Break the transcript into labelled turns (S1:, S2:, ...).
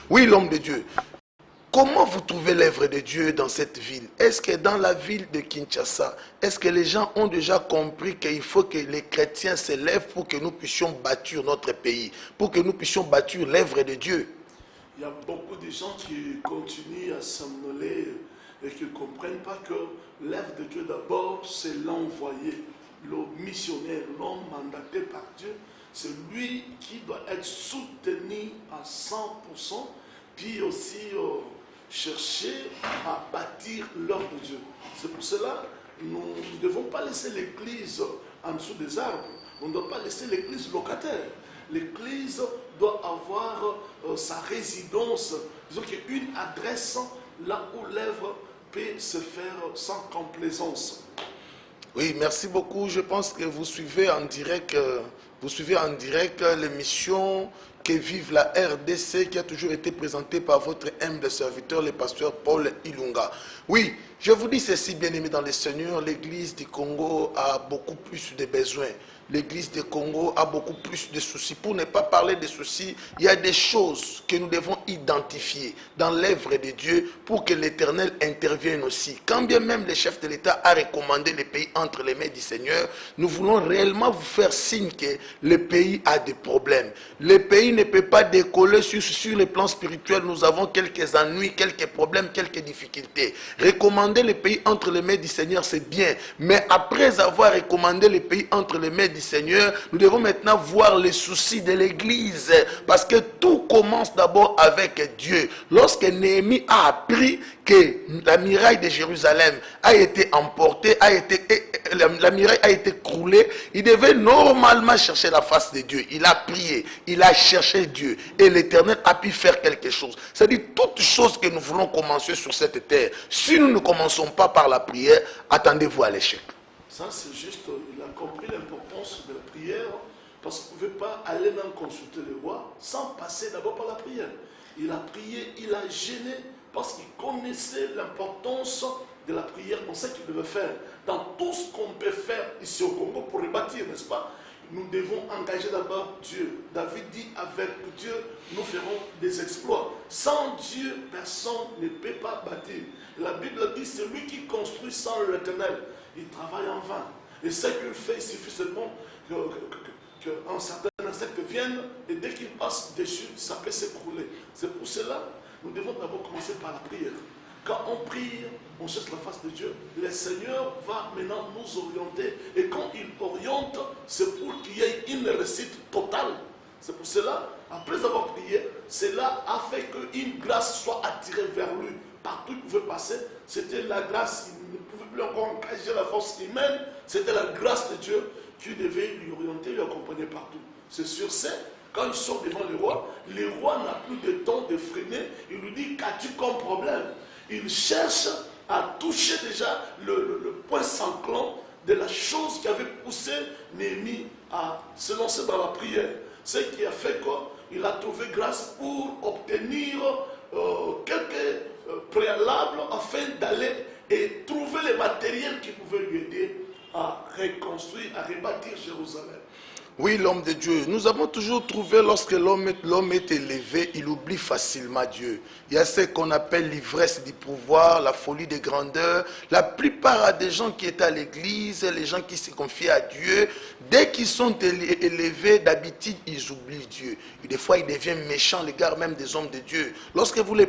S1: Oui, l'homme de Dieu. Comment vous trouvez l'œuvre de Dieu dans cette ville? Est-ce que dans la ville de Kinshasa, est-ce que les gens ont déjà compris qu'il faut que les chrétiens se lèvent pour que nous puissions bâtir notre pays, pour que nous puissions bâtir l'œuvre de Dieu?
S2: Il y a beaucoup de gens qui continuent à somnoler et qui ne comprennent pas que l'œuvre de Dieu d'abord, c'est l'envoyé, le missionnaire, l'homme mandaté par Dieu. C'est lui qui doit être soutenu à 100%, puis aussi chercher à bâtir l'œuvre de Dieu. C'est pour cela que nous ne devons pas laisser l'église en dessous des arbres. On ne doit pas laisser l'église locataire. L'église doit avoir sa résidence, disons qu'il y a une adresse là où l'œuvre peut se faire sans complaisance.
S1: Oui, merci beaucoup. Je pense que vous suivez en direct, l'émission Que vive la RDC qui a toujours été présentée par votre humble serviteur, le pasteur Paul Ilunga. Oui, je vous dis ceci, bien-aimés dans le Seigneur, l'église du Congo a beaucoup plus de besoins. L'église du Congo a beaucoup plus de soucis. Pour ne pas parler des soucis, il y a des choses que nous devons identifier dans l'œuvre de Dieu pour que l'Éternel intervienne aussi. Quand bien même le chef de l'État a recommandé le pays entre les mains du Seigneur, nous voulons réellement vous faire signe que le pays a des problèmes. Le pays ne peut pas décoller sur le plan spirituel. Nous avons quelques ennuis, quelques problèmes, quelques difficultés. Recommander le pays entre les mains du Seigneur, c'est bien. Mais après avoir recommandé le pays entre les mains du Seigneur, nous devons maintenant voir les soucis de l'Église. Parce que tout commence d'abord avec Dieu. Lorsque Néhémie a appris que la muraille de Jérusalem a été emportée, la muraille a été croulée, il devait normalement chercher la face de Dieu. Il a prié, il a cherché Dieu. Et l'Éternel a pu faire quelque chose. C'est-à-dire, toutes choses que nous voulons commencer sur cette terre, si nous ne commençons pas par la prière, attendez-vous à l'échec.
S2: Ça, c'est juste, il a compris l'importance de la prière, parce qu'on ne pouvait pas aller même consulter le roi sans passer d'abord par la prière. Il a prié, il a gêné, parce qu'il connaissait l'importance de la prière dans ce qu'il devait faire. Dans tout ce qu'on peut faire ici au Congo pour le bâtir, n'est-ce pas? Nous devons engager d'abord Dieu. David dit, avec Dieu, nous ferons des exploits. Sans Dieu, personne ne peut pas bâtir. La Bible dit, c'est lui qui construit sans l'Éternel. Il travaille en vain. Et ce qu'il fait, il suffit seulement qu'un certain insecte vienne et dès qu'il passe dessus, ça peut s'écrouler. C'est pour cela que nous devons d'abord commencer par la prière. Quand on prie, on cherche la face de Dieu. Le Seigneur va maintenant nous orienter. Et quand il oriente, c'est pour qu'il y ait une réussite totale. C'est pour cela, après avoir prié, cela a fait qu'une grâce soit attirée vers lui. Partout où il pouvait passer, c'était la grâce. Il ne pouvait plus encore engager la force humaine. C'était la grâce de Dieu qui devait lui orienter, lui accompagner partout. C'est sur ça, quand il sort devant le roi n'a plus de temps de freiner. Il lui dit, qu'as-tu comme problème? Il cherche à toucher déjà le point sanglant de la chose qui avait poussé Néhémie à se lancer dans la prière. Ce qui a fait qu'il a trouvé grâce pour obtenir quelques préalables afin d'aller et trouver les matériels qui pouvaient lui aider à reconstruire, à rebâtir Jérusalem.
S1: Oui, l'homme de Dieu. Nous avons toujours trouvé lorsque l'homme est élevé, il oublie facilement Dieu. Il y a ce qu'on appelle l'ivresse du pouvoir, la folie de grandeur. La plupart des gens qui étaient à l'église, les gens qui se confient à Dieu, dès qu'ils sont élevés, d'habitude, ils oublient Dieu. Et des fois, ils deviennent méchants, l'égard même des hommes de Dieu. Lorsque vous les